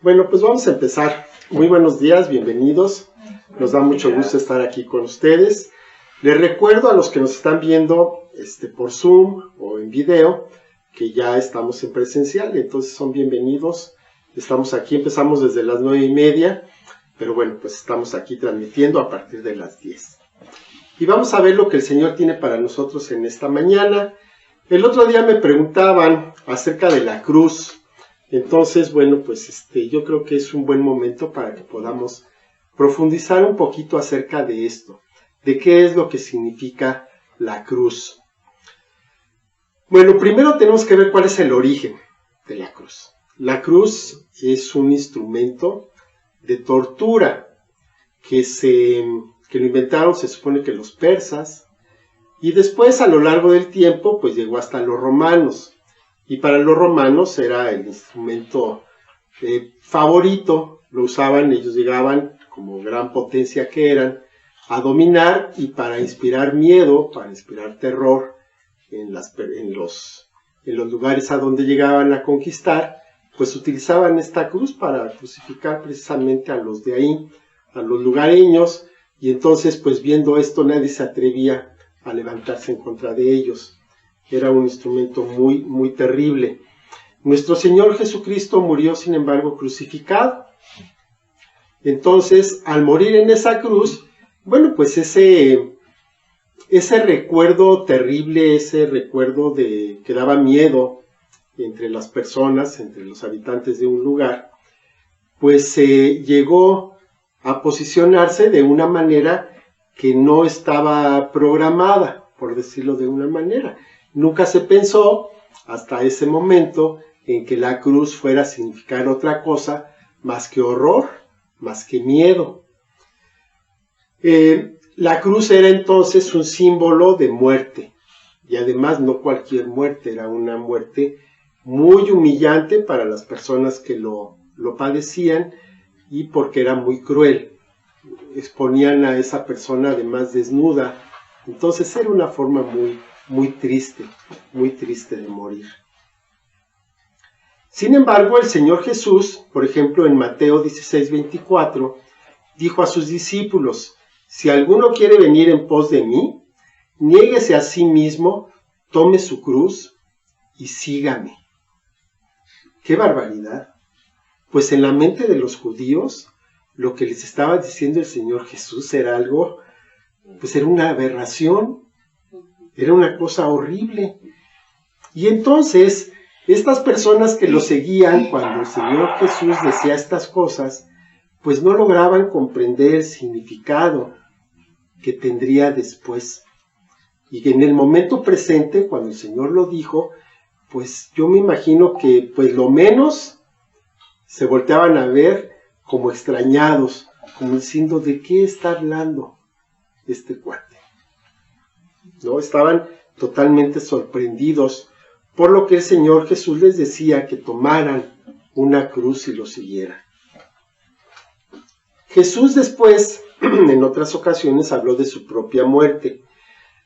Bueno, pues vamos a empezar. Muy buenos días, bienvenidos. Nos da mucho gusto estar aquí con ustedes. Les recuerdo a los que nos están viendo por Zoom o en video que ya estamos en presencial, entonces son bienvenidos. Estamos aquí, empezamos desde las 9:30, pero bueno, pues estamos aquí transmitiendo a partir de las 10. Y vamos a ver lo que el Señor tiene para nosotros en esta mañana. El otro día me preguntaban acerca de la cruz. Entonces, bueno, pues yo creo que es un buen momento para que podamos profundizar un poquito acerca de esto, de qué es lo que significa la cruz. Bueno, primero tenemos que ver cuál es el origen de la cruz. La cruz es un instrumento de tortura que lo inventaron, se supone que los persas, y después a lo largo del tiempo pues llegó hasta los romanos. Y para los romanos era el instrumento favorito, lo usaban, ellos llegaban, como gran potencia que eran, a dominar y para inspirar miedo, para inspirar terror en los lugares a donde llegaban a conquistar, pues utilizaban esta cruz para crucificar precisamente a los de ahí, a los lugareños, y entonces pues viendo esto nadie se atrevía a levantarse en contra de ellos. Era un instrumento muy, muy terrible. Nuestro Señor Jesucristo murió, sin embargo, crucificado. Entonces, al morir en esa cruz, bueno, pues ese recuerdo terrible, ese recuerdo que daba miedo entre las personas, entre los habitantes de un lugar, pues llegó a posicionarse de una manera que no estaba programada, por decirlo de una manera. Nunca se pensó, hasta ese momento, en que la cruz fuera a significar otra cosa más que horror, más que miedo. La cruz era entonces un símbolo de muerte, y además no cualquier muerte, era una muerte muy humillante para las personas que lo padecían, y porque era muy cruel. Exponían a esa persona además desnuda, entonces era una forma muy triste de morir. Sin embargo, el Señor Jesús, por ejemplo, en Mateo 16:24, dijo a sus discípulos: si alguno quiere venir en pos de mí, niéguese a sí mismo, tome su cruz y sígame. ¡Qué barbaridad! Pues en la mente de los judíos, lo que les estaba diciendo el Señor Jesús era algo, pues era una aberración, era una cosa horrible. Y entonces, estas personas que lo seguían cuando el Señor Jesús decía estas cosas, pues no lograban comprender el significado que tendría después. Y en el momento presente, cuando el Señor lo dijo, pues yo me imagino que pues lo menos se volteaban a ver como extrañados, como diciendo, ¿de qué está hablando este cuate? ¿No? Estaban totalmente sorprendidos por lo que el Señor Jesús les decía que tomaran una cruz y lo siguieran. Jesús después, en otras ocasiones, habló de su propia muerte.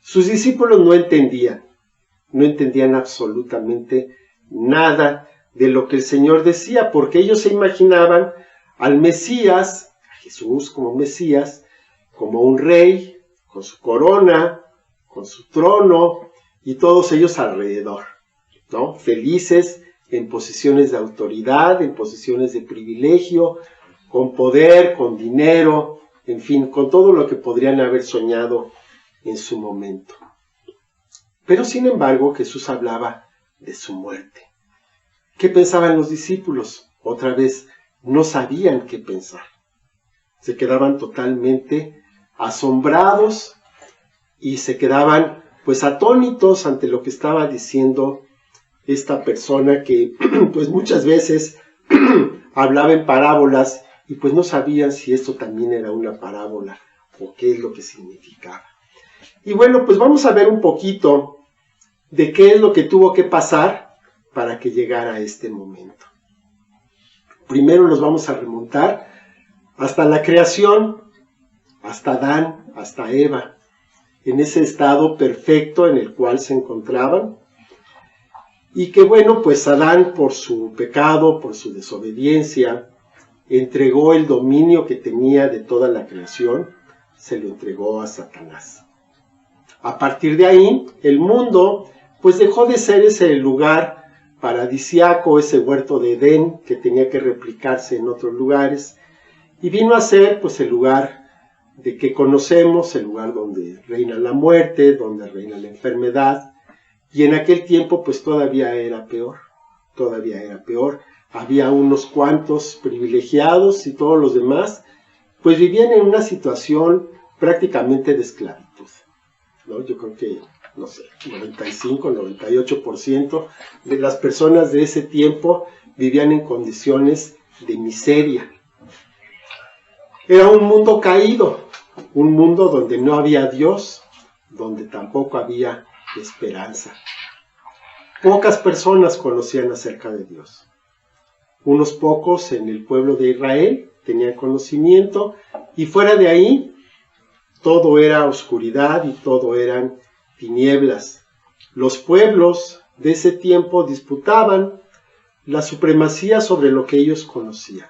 Sus discípulos no entendían absolutamente nada de lo que el Señor decía, porque ellos se imaginaban al Mesías, a Jesús como Mesías, como un rey, con su corona, con su trono, y todos ellos alrededor, ¿no? Felices, en posiciones de autoridad, en posiciones de privilegio, con poder, con dinero, en fin, con todo lo que podrían haber soñado en su momento. Pero sin embargo, Jesús hablaba de su muerte. ¿Qué pensaban los discípulos? Otra vez, no sabían qué pensar. Se quedaban totalmente asombrados y se quedaban pues atónitos ante lo que estaba diciendo esta persona que pues muchas veces hablaba en parábolas y pues no sabían si esto también era una parábola o qué es lo que significaba. Y bueno, pues vamos a ver un poquito de qué es lo que tuvo que pasar para que llegara a este momento. Primero nos vamos a remontar hasta la creación, hasta Adán, hasta Eva, en ese estado perfecto en el cual se encontraban. Y que bueno, pues Adán por su pecado, por su desobediencia, entregó el dominio que tenía de toda la creación, se lo entregó a Satanás. A partir de ahí, el mundo pues dejó de ser ese lugar paradisiaco, ese huerto de Edén que tenía que replicarse en otros lugares, y vino a ser pues el lugar de que conocemos, el lugar donde reina la muerte, donde reina la enfermedad, y en aquel tiempo pues todavía era peor. Había unos cuantos privilegiados y todos los demás pues vivían en una situación prácticamente de esclavitud, ¿no? Yo creo que, no sé, 95, 98% de las personas de ese tiempo vivían en condiciones de miseria. Era un mundo caído, un mundo donde no había Dios, donde tampoco había esperanza. Pocas personas conocían acerca de Dios. Unos pocos en el pueblo de Israel tenían conocimiento, y fuera de ahí todo era oscuridad y todo eran tinieblas. Los pueblos de ese tiempo disputaban la supremacía sobre lo que ellos conocían.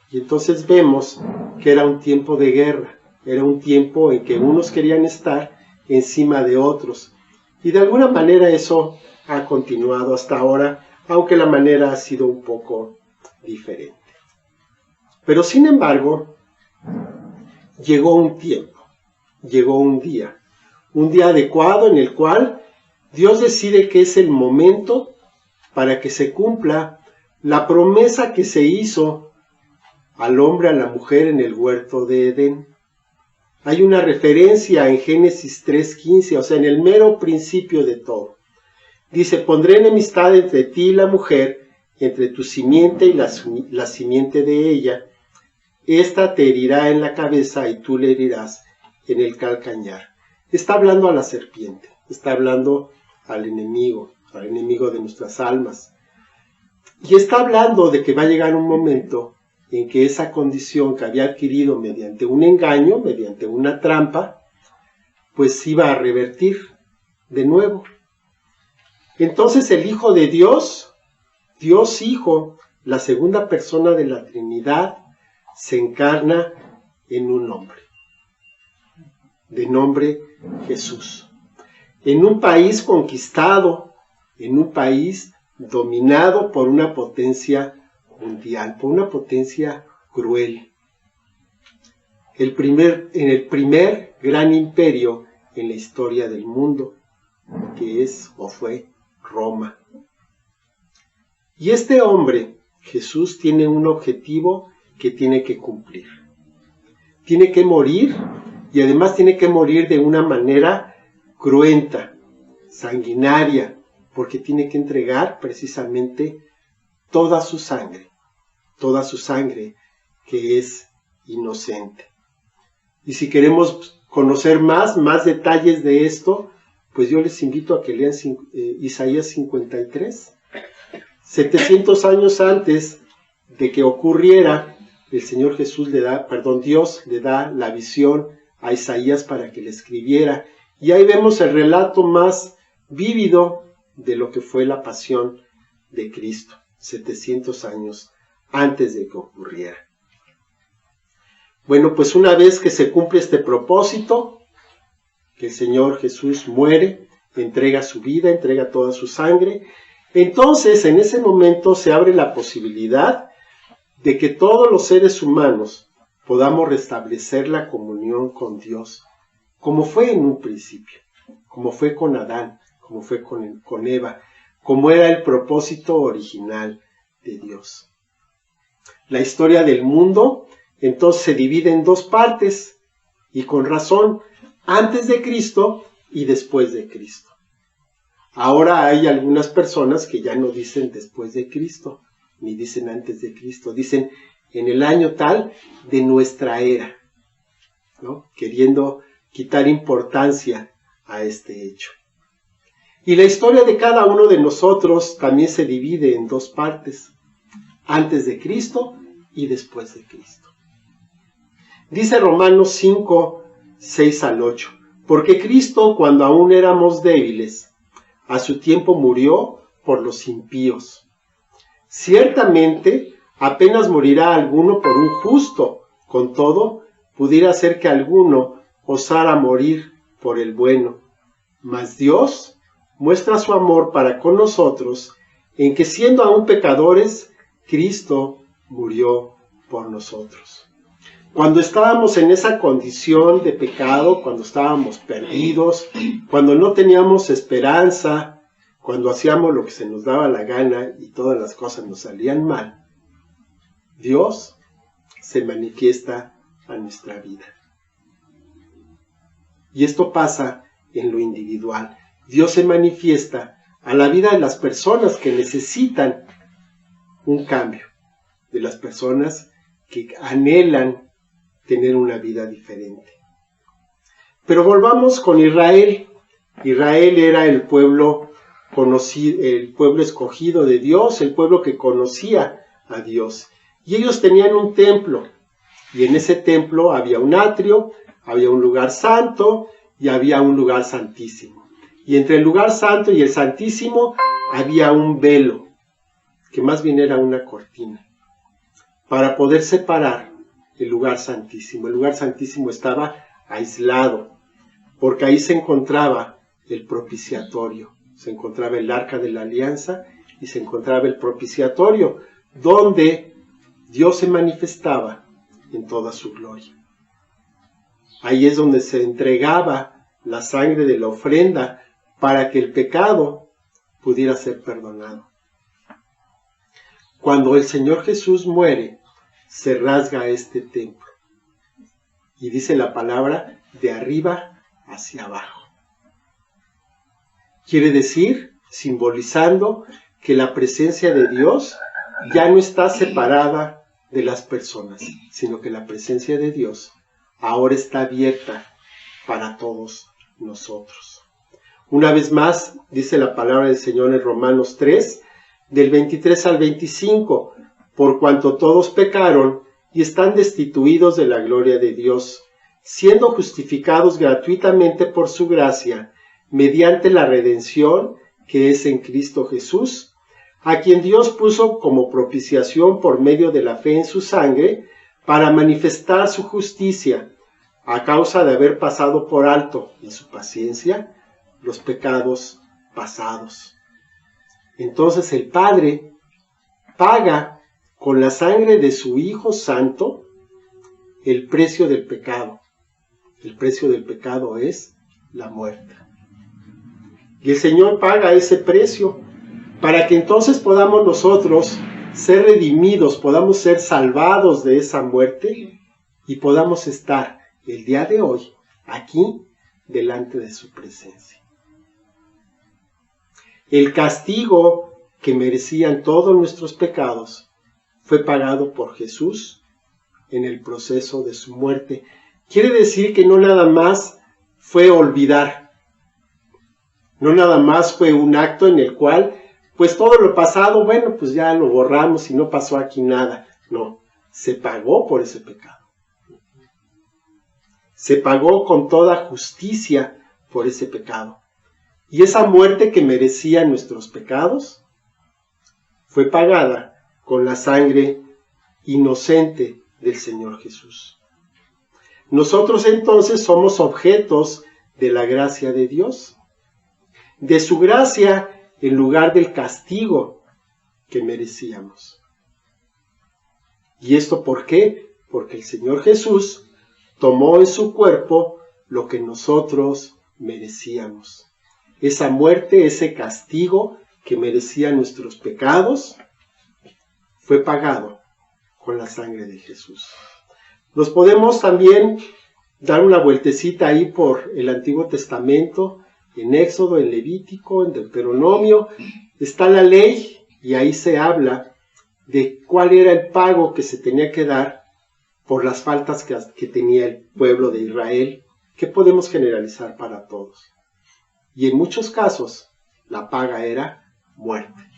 Y entonces vemos que era un tiempo de guerra, era un tiempo en que unos querían estar encima de otros. Y de alguna manera eso ha continuado hasta ahora, aunque la manera ha sido un poco diferente. Pero sin embargo, llegó un tiempo, llegó un día adecuado en el cual Dios decide que es el momento para que se cumpla la promesa que se hizo al hombre, a la mujer en el huerto de Edén. Hay una referencia en Génesis 3:15, o sea, en el mero principio de todo. Dice: pondré enemistad entre ti y la mujer, entre tu simiente y la simiente de ella. Esta te herirá en la cabeza y tú le herirás en el calcañar. Está hablando a la serpiente, está hablando al enemigo de nuestras almas. Y está hablando de que va a llegar un momento en que esa condición que había adquirido mediante un engaño, mediante una trampa, pues iba a revertir de nuevo. Entonces el Hijo de Dios, Dios Hijo, la segunda persona de la Trinidad, se encarna en un hombre, de nombre Jesús. En un país conquistado, en un país dominado por una potencia mundial, por una potencia cruel. En el primer gran imperio en la historia del mundo, que es o fue Roma. Y este hombre, Jesús, tiene un objetivo que tiene que cumplir. Tiene que morir, y además tiene que morir de una manera cruenta, sanguinaria, porque tiene que entregar precisamente toda su sangre que es inocente. Y si queremos conocer más detalles de esto, pues yo les invito a que lean Isaías 53. 700 años antes de que ocurriera, Dios le da la visión a Isaías para que le escribiera. Y ahí vemos el relato más vívido de lo que fue la pasión de Cristo, 700 años antes de que ocurriera. Bueno, pues una vez que se cumple este propósito, que el Señor Jesús muere, entrega su vida, entrega toda su sangre, entonces en ese momento se abre la posibilidad de que todos los seres humanos podamos restablecer la comunión con Dios, como fue en un principio, como fue con Adán, como fue con Eva, como era el propósito original de Dios. La historia del mundo entonces se divide en dos partes, y con razón, antes de Cristo y después de Cristo. Ahora hay algunas personas que ya no dicen después de Cristo, ni dicen antes de Cristo, dicen en el año tal de nuestra era, ¿no? Queriendo quitar importancia a este hecho. Y la historia de cada uno de nosotros también se divide en dos partes, antes de Cristo y después de Cristo. Dice Romanos 5, 6 al 8, porque Cristo, cuando aún éramos débiles, a su tiempo murió por los impíos. Ciertamente, apenas morirá alguno por un justo. Con todo, pudiera ser que alguno osara morir por el bueno. Mas Dios muestra su amor para con nosotros en que siendo aún pecadores, Cristo murió por nosotros. Cuando estábamos en esa condición de pecado, cuando estábamos perdidos, cuando no teníamos esperanza, cuando hacíamos lo que se nos daba la gana y todas las cosas nos salían mal, Dios se manifiesta a nuestra vida. Y esto pasa en lo individual. Dios se manifiesta a la vida de las personas que necesitan un cambio, de las personas que anhelan tener una vida diferente. Pero volvamos con Israel. Israel era el pueblo conocido, el pueblo escogido de Dios, el pueblo que conocía a Dios. Y ellos tenían un templo, y en ese templo había un atrio, había un lugar santo y había un lugar santísimo. Y entre el lugar santo y el santísimo había un velo, que más bien era una cortina, para poder separar el lugar santísimo. El lugar santísimo estaba aislado, porque ahí se encontraba el propiciatorio, se encontraba el arca de la alianza y se encontraba el propiciatorio, donde Dios se manifestaba en toda su gloria. Ahí es donde se entregaba la sangre de la ofrenda para que el pecado pudiera ser perdonado. Cuando el Señor Jesús muere, se rasga este templo. Y dice la palabra, de arriba hacia abajo. Quiere decir, simbolizando que la presencia de Dios ya no está separada de las personas, sino que la presencia de Dios ahora está abierta para todos nosotros. Una vez más, dice la palabra del Señor en Romanos 3, del 23 al 25, por cuanto todos pecaron y están destituidos de la gloria de Dios, siendo justificados gratuitamente por su gracia, mediante la redención que es en Cristo Jesús, a quien Dios puso como propiciación por medio de la fe en su sangre, para manifestar su justicia, a causa de haber pasado por alto en su paciencia los pecados pasados. Entonces el Padre paga con la sangre de su Hijo Santo el precio del pecado. El precio del pecado es la muerte. Y el Señor paga ese precio para que entonces podamos nosotros ser redimidos, podamos ser salvados de esa muerte y podamos estar el día de hoy aquí delante de su presencia. El castigo que merecían todos nuestros pecados fue pagado por Jesús en el proceso de su muerte. Quiere decir que no nada más fue olvidar, no nada más fue un acto en el cual, pues todo lo pasado, bueno, pues ya lo borramos y no pasó aquí nada. No, se pagó por ese pecado. Se pagó con toda justicia por ese pecado. Y esa muerte que merecían nuestros pecados fue pagada con la sangre inocente del Señor Jesús. Nosotros entonces somos objetos de la gracia de Dios, de su gracia en lugar del castigo que merecíamos. ¿Y esto por qué? Porque el Señor Jesús tomó en su cuerpo lo que nosotros merecíamos. Esa muerte, ese castigo que merecían nuestros pecados, fue pagado con la sangre de Jesús. Nos podemos también dar una vueltecita ahí por el Antiguo Testamento, en Éxodo, en Levítico, en Deuteronomio, está la ley y ahí se habla de cuál era el pago que se tenía que dar por las faltas que tenía el pueblo de Israel, que podemos generalizar para todos. Y en muchos casos, la paga era muerte.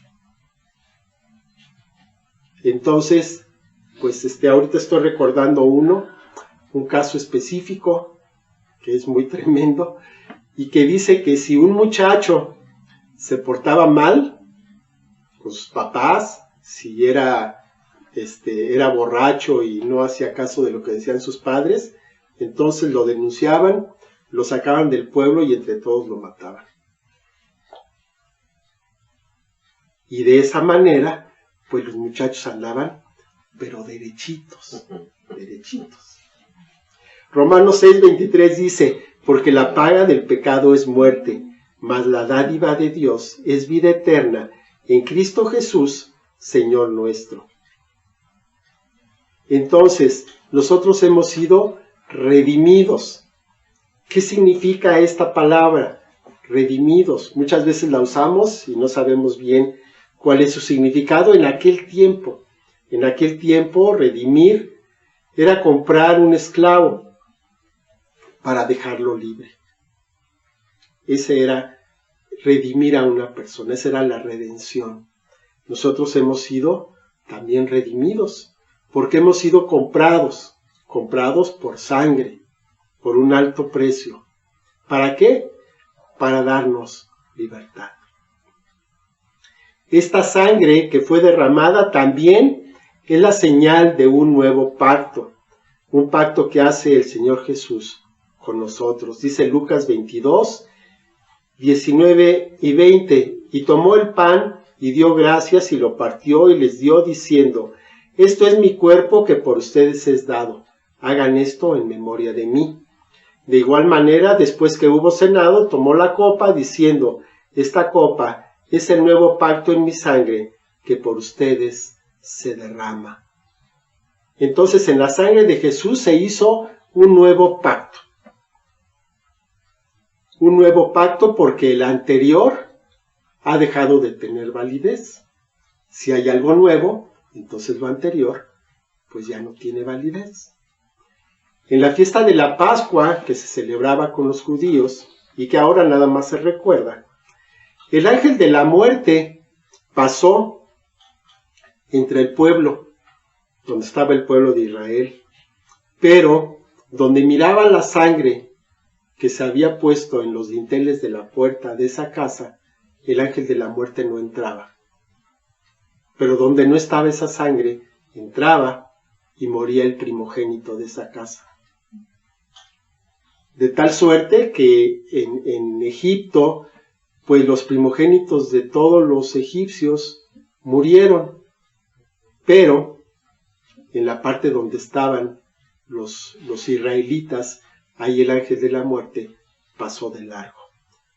Entonces, pues ahorita estoy recordando un caso específico, que es muy tremendo, y que dice que si un muchacho se portaba mal con sus papás, si era era borracho y no hacía caso de lo que decían sus padres, entonces lo denunciaban, lo sacaban del pueblo y entre todos lo mataban. Y de esa manera, pues los muchachos andaban, pero derechitos, derechitos. Romanos 6:23 dice, porque la paga del pecado es muerte, mas la dádiva de Dios es vida eterna en Cristo Jesús, Señor nuestro. Entonces, nosotros hemos sido redimidos. ¿Qué significa esta palabra? Redimidos. Muchas veces la usamos y no sabemos bien cuál es su significado en aquel tiempo. En aquel tiempo, redimir era comprar un esclavo para dejarlo libre. Ese era redimir a una persona, esa era la redención. Nosotros hemos sido también redimidos, porque hemos sido comprados por sangre, por un alto precio. ¿Para qué? Para darnos libertad. Esta sangre que fue derramada también es la señal de un nuevo pacto, un pacto que hace el Señor Jesús con nosotros. Dice Lucas 22, 19 y 20, y tomó el pan y dio gracias y lo partió y les dio diciendo, esto es mi cuerpo que por ustedes es dado, hagan esto en memoria de mí. De igual manera, después que hubo cenado, tomó la copa diciendo, esta copa es el nuevo pacto en mi sangre que por ustedes se derrama. Entonces en la sangre de Jesús se hizo un nuevo pacto. Un nuevo pacto porque el anterior ha dejado de tener validez. Si hay algo nuevo, entonces lo anterior pues ya no tiene validez. En la fiesta de la Pascua, que se celebraba con los judíos y que ahora nada más se recuerda, el ángel de la muerte pasó entre el pueblo, donde estaba el pueblo de Israel, pero donde miraba la sangre que se había puesto en los dinteles de la puerta de esa casa, el ángel de la muerte no entraba. Pero donde no estaba esa sangre, entraba y moría el primogénito de esa casa. De tal suerte que en Egipto, pues los primogénitos de todos los egipcios murieron, pero en la parte donde estaban los israelitas, ahí el ángel de la muerte pasó de largo.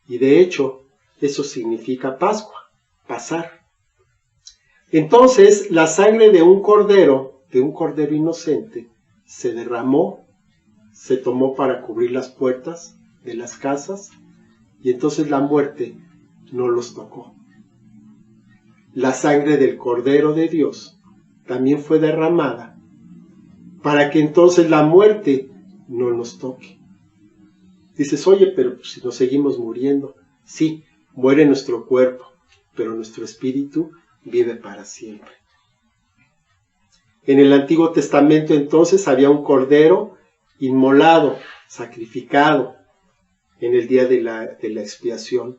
Y de hecho, eso significa Pascua, pasar. Entonces, la sangre de un cordero inocente, se derramó, se tomó para cubrir las puertas de las casas, y entonces la muerte no los tocó. La sangre del Cordero de Dios también fue derramada para que entonces la muerte no nos toque. Dices, oye, pero si nos seguimos muriendo, sí, muere nuestro cuerpo, pero nuestro espíritu vive para siempre. En el Antiguo Testamento entonces había un cordero inmolado, sacrificado en el día de la expiación.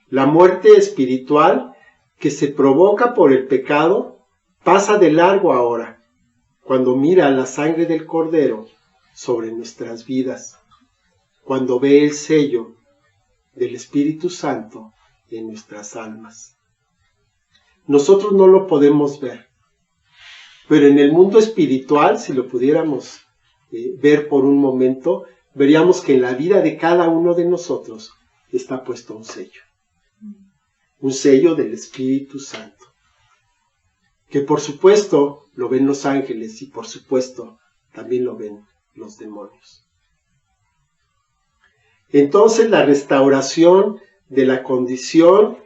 La muerte espiritual que se provoca por el pecado pasa de largo ahora, cuando mira la sangre del cordero sobre nuestras vidas, cuando ve el sello del Espíritu Santo en nuestras almas. Nosotros no lo podemos ver, pero en el mundo espiritual, si lo pudiéramos ver por un momento, veríamos que en la vida de cada uno de nosotros está puesto un sello del Espíritu Santo, que por supuesto lo ven los ángeles y por supuesto también lo ven los demonios. Entonces la restauración de la condición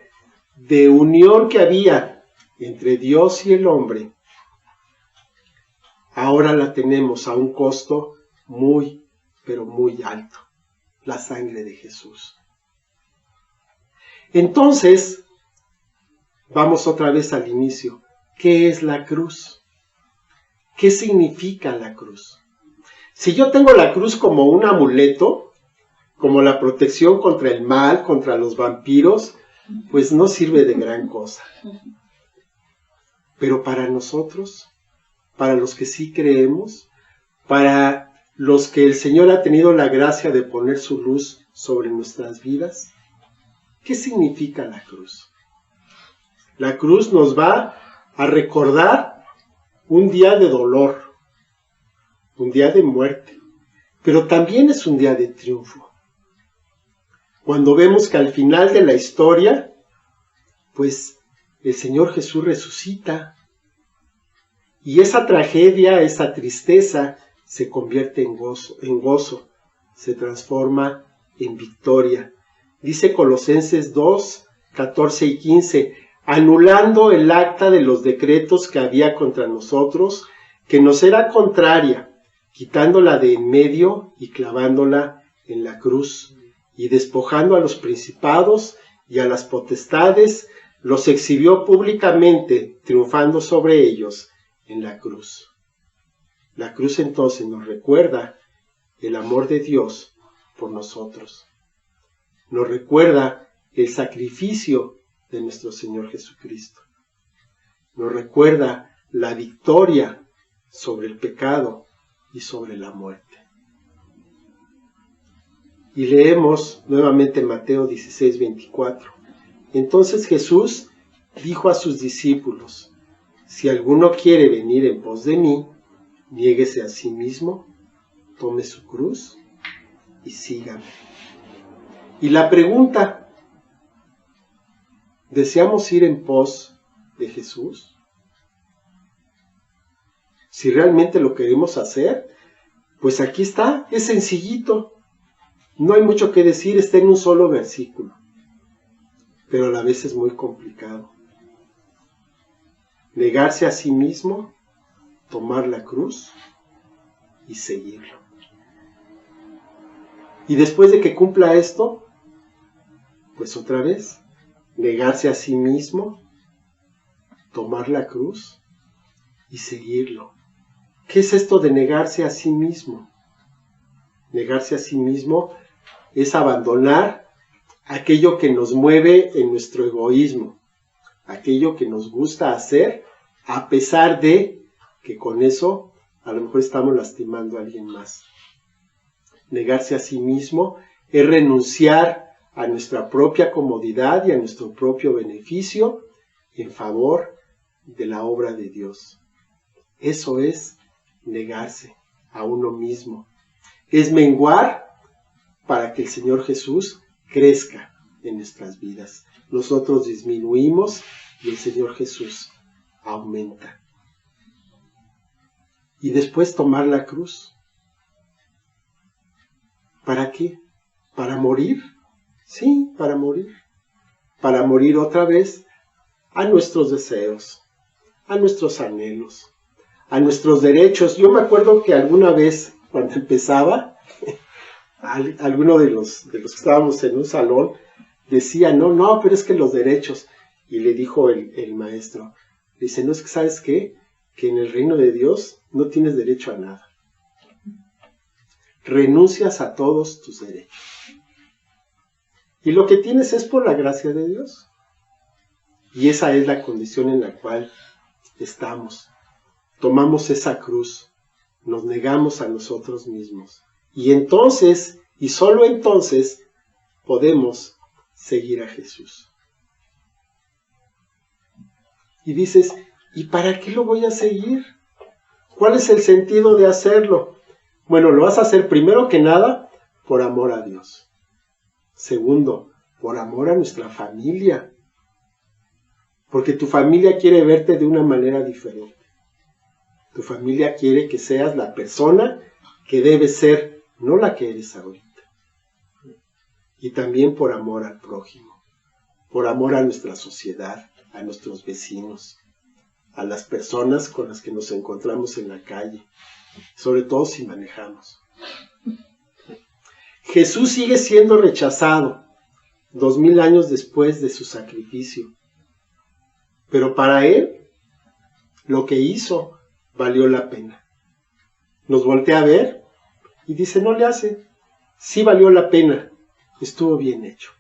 de unión que había entre Dios y el hombre, ahora la tenemos a un costo muy, pero muy alto, la sangre de Jesús. Entonces, vamos otra vez al inicio. ¿Qué es la cruz? ¿Qué significa la cruz? Si yo tengo la cruz como un amuleto, como la protección contra el mal, contra los vampiros, pues no sirve de gran cosa. Pero para nosotros, para los que sí creemos, para los que el Señor ha tenido la gracia de poner su luz sobre nuestras vidas. ¿Qué significa la cruz? La cruz nos va a recordar un día de dolor, un día de muerte, pero también es un día de triunfo. Cuando vemos que al final de la historia, pues el Señor Jesús resucita y esa tragedia, esa tristeza se convierte en gozo, se transforma en victoria. Dice Colosenses 2, 14 y 15, anulando el acta de los decretos que había contra nosotros, que nos era contraria, quitándola de en medio y clavándola en la cruz, y despojando a los principados y a las potestades, los exhibió públicamente, triunfando sobre ellos en la cruz. La cruz entonces nos recuerda el amor de Dios por nosotros. Nos recuerda el sacrificio de nuestro Señor Jesucristo. Nos recuerda la victoria sobre el pecado y sobre la muerte. Y leemos nuevamente Mateo 16, 24. Entonces Jesús dijo a sus discípulos, si alguno quiere venir en pos de mí, niéguese a sí mismo, tome su cruz y sígame. Y la pregunta, ¿deseamos ir en pos de Jesús? Si realmente lo queremos hacer, pues aquí está, es sencillito. No hay mucho que decir, está en un solo versículo, pero a la vez es muy complicado. Negarse a sí mismo, tomar la cruz y seguirlo. Y después de que cumpla esto, pues otra vez, negarse a sí mismo, tomar la cruz y seguirlo. ¿Qué es esto de negarse a sí mismo? Negarse a sí mismo es abandonar aquello que nos mueve en nuestro egoísmo, aquello que nos gusta hacer, a pesar de que con eso a lo mejor estamos lastimando a alguien más. Negarse a sí mismo es renunciar a nuestra propia comodidad y a nuestro propio beneficio en favor de la obra de Dios. Eso es negarse a uno mismo. Es menguar para que el Señor Jesús crezca en nuestras vidas. Nosotros disminuimos y el Señor Jesús aumenta. Y después tomar la cruz. ¿Para qué? ¿Para morir? Sí, para morir. Para morir otra vez a nuestros deseos, a nuestros anhelos, a nuestros derechos. Yo me acuerdo que alguna vez, cuando empezaba, alguno de los que estábamos en un salón decía, no, pero es que los derechos. Y le dijo el maestro, dice, no, es que ¿sabes qué? Que en el reino de Dios no tienes derecho a nada. Renuncias a todos tus derechos. Y lo que tienes es por la gracia de Dios. Y esa es la condición en la cual estamos. Tomamos esa cruz, nos negamos a nosotros mismos. Y entonces, y solo entonces, podemos seguir a Jesús. Y dices, ¿y para qué lo voy a seguir? ¿Cuál es el sentido de hacerlo? Bueno, lo vas a hacer primero que nada por amor a Dios. Segundo, por amor a nuestra familia. Porque tu familia quiere verte de una manera diferente. Tu familia quiere que seas la persona que debes ser, no la que eres ahorita. Y también por amor al prójimo. Por amor a nuestra sociedad, a nuestros vecinos, a las personas con las que nos encontramos en la calle. Sobre todo si manejamos. Jesús sigue siendo rechazado 2000 años después de su sacrificio. Pero para él, lo que hizo valió la pena. Nos voltea a ver y dice, no le hace. Sí valió la pena. Estuvo bien hecho.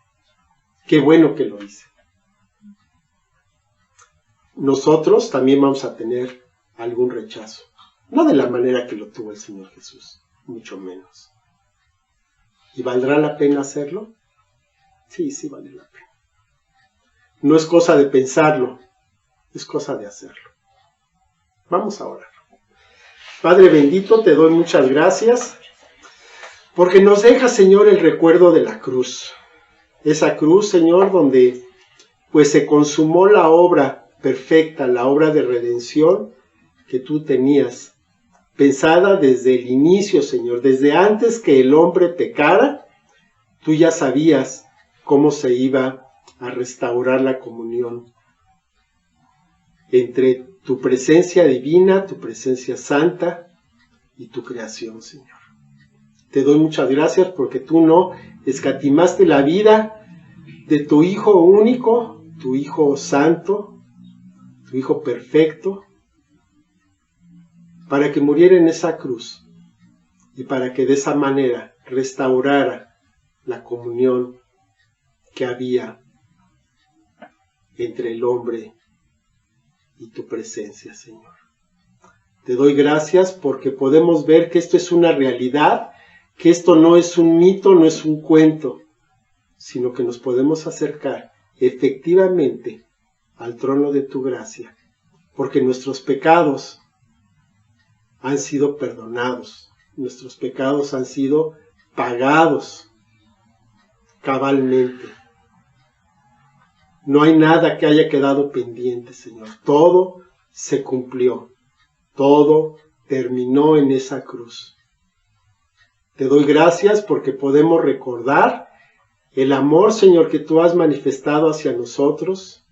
Qué bueno que lo hice. Nosotros también vamos a tener algún rechazo. No de la manera que lo tuvo el Señor Jesús, mucho menos. ¿Y valdrá la pena hacerlo? Sí, sí vale la pena. No es cosa de pensarlo, es cosa de hacerlo. Vamos a orar. Padre bendito, te doy muchas gracias, porque nos deja, Señor, el recuerdo de la cruz. Esa cruz, Señor, donde pues se consumó la obra perfecta, la obra de redención que tú tenías, pensada desde el inicio, Señor, desde antes que el hombre pecara, tú ya sabías cómo se iba a restaurar la comunión entre tu presencia divina, tu presencia santa y tu creación, Señor. Te doy muchas gracias porque tú no escatimaste la vida de tu Hijo único, tu Hijo santo, tu Hijo perfecto, para que muriera en esa cruz y para que de esa manera restaurara la comunión que había entre el hombre y tu presencia, Señor. Te doy gracias porque podemos ver que esto es una realidad, que esto no es un mito, no es un cuento, sino que nos podemos acercar efectivamente al trono de tu gracia, porque nuestros pecados han sido perdonados, nuestros pecados han sido pagados cabalmente. No hay nada que haya quedado pendiente, Señor. Todo se cumplió, todo terminó en esa cruz. Te doy gracias porque podemos recordar el amor, Señor, que tú has manifestado hacia nosotros,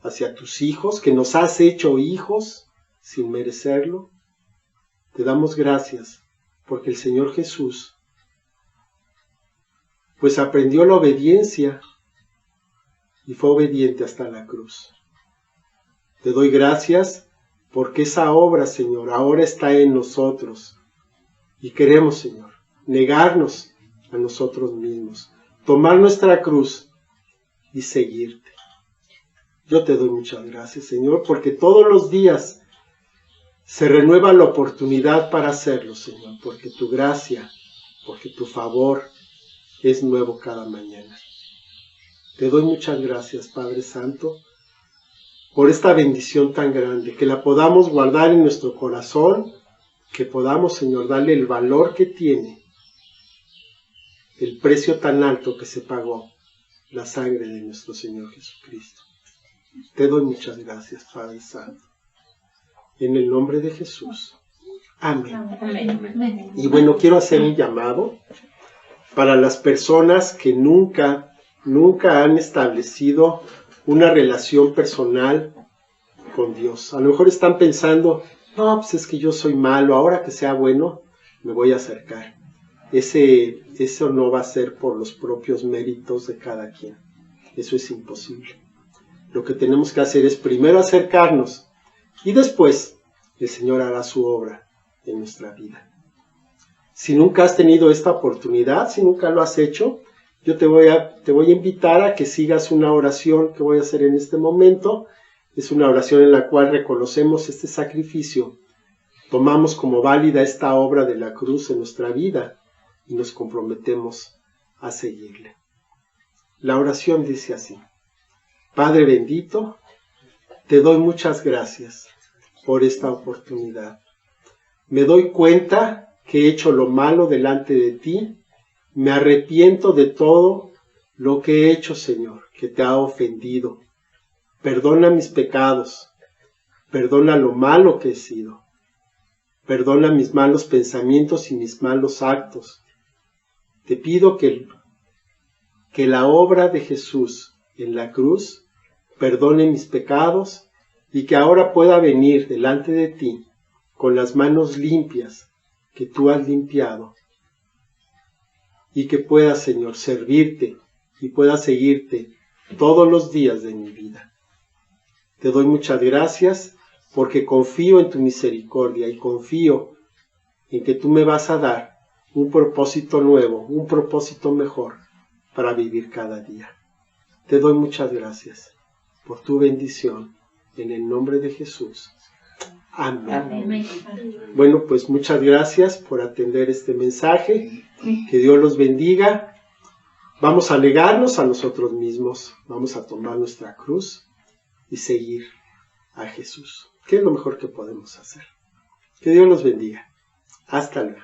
hacia tus hijos, que nos has hecho hijos sin merecerlo. Te damos gracias porque el Señor Jesús pues aprendió la obediencia y fue obediente hasta la cruz. Te doy gracias porque esa obra, Señor, ahora está en nosotros y queremos, Señor, negarnos a nosotros mismos, tomar nuestra cruz y seguirte. Yo te doy muchas gracias, Señor, porque todos los días se renueva la oportunidad para hacerlo, Señor, porque tu gracia, porque tu favor es nuevo cada mañana. Te doy muchas gracias, Padre Santo, por esta bendición tan grande, que la podamos guardar en nuestro corazón, que podamos, Señor, darle el valor que tiene, el precio tan alto que se pagó, la sangre de nuestro Señor Jesucristo. Te doy muchas gracias, Padre Santo. En el nombre de Jesús. Amén. Amén. Y bueno, quiero hacer un llamado para las personas que nunca han establecido una relación personal con Dios. A lo mejor están pensando, no, pues es que yo soy malo, ahora que sea bueno, me voy a acercar. Eso no va a ser por los propios méritos de cada quien. Eso es imposible. Lo que tenemos que hacer es primero acercarnos y después el Señor hará su obra en nuestra vida. Si nunca has tenido esta oportunidad, si nunca lo has hecho, yo te voy a invitar a que sigas una oración que voy a hacer en este momento. Es una oración en la cual reconocemos este sacrificio, tomamos como válida esta obra de la cruz en nuestra vida y nos comprometemos a seguirle. La oración dice así: Padre bendito, te doy muchas gracias por esta oportunidad. Me doy cuenta que he hecho lo malo delante de ti. Me arrepiento de todo lo que he hecho, Señor, que te ha ofendido. Perdona mis pecados. Perdona lo malo que he sido. Perdona mis malos pensamientos y mis malos actos. Te pido que la obra de Jesús en la cruz perdone mis pecados y que ahora pueda venir delante de ti con las manos limpias que tú has limpiado y que pueda, Señor, servirte y pueda seguirte todos los días de mi vida. Te doy muchas gracias porque confío en tu misericordia y confío en que tú me vas a dar un propósito nuevo, un propósito mejor para vivir cada día. Te doy muchas gracias por tu bendición en el nombre de Jesús. Amén. Amén. Bueno, pues muchas gracias por atender este mensaje. Que Dios los bendiga. Vamos a negarnos a nosotros mismos. Vamos a tomar nuestra cruz y seguir a Jesús. ¿Qué es lo mejor que podemos hacer? Que Dios los bendiga. Hasta luego.